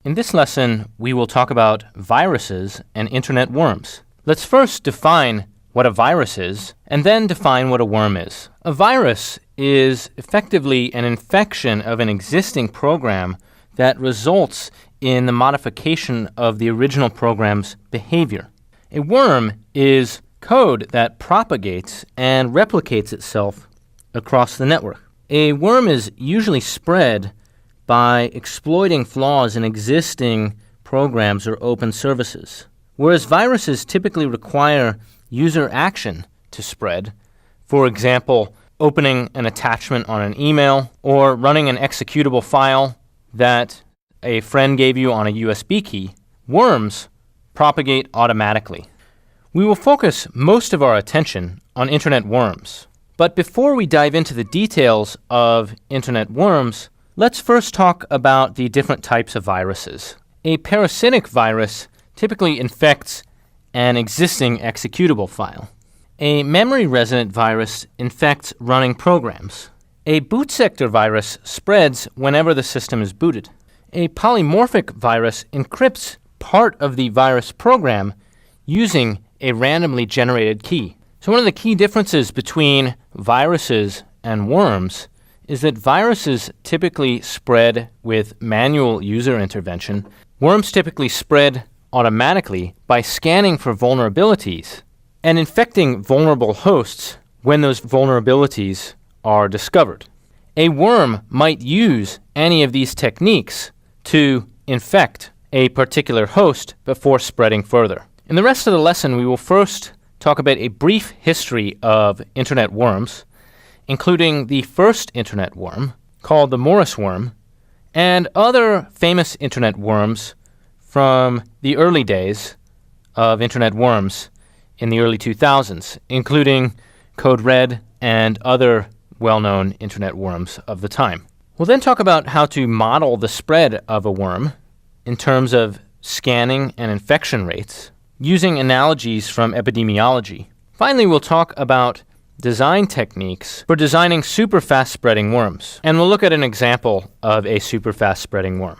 In this lesson, we will talk about viruses and internet worms. Let's first define what a virus is, and then define what a worm is. A virus is effectively an infection of an existing program that results in the modification of the original program's behavior. A worm is code that propagates and replicates itself across the network. A worm is usually spread by exploiting flaws in existing programs or open services, whereas viruses typically require user action to spread. For example, opening an attachment on an email or running an executable file that a friend gave you on a USB key. Worms propagate automatically. We will focus most of our attention on internet worms. But before we dive into the details of internet worms, let's first talk about the different types of viruses. A parasitic virus typically infects an existing executable file. A memory-resident virus infects running programs. A boot sector virus spreads whenever the system is booted. A polymorphic virus encrypts part of the virus program using a randomly generated key. So one of the key differences between viruses and worms is that viruses typically spread with manual user intervention. Worms typically spread automatically by scanning for vulnerabilities and infecting vulnerable hosts when those vulnerabilities are discovered. A worm might use any of these techniques to infect a particular host before spreading further. In the rest of the lesson, we will first talk about a brief history of internet worms, including the first internet worm, called the Morris worm, and other famous internet worms from the early days of internet worms in the early 2000s, including Code Red and other well-known internet worms of the time. We'll then talk about how to model the spread of a worm in terms of scanning and infection rates, using analogies from epidemiology. Finally, we'll talk about design techniques for designing super fast spreading worms, and we'll look at an example of a super fast spreading worm.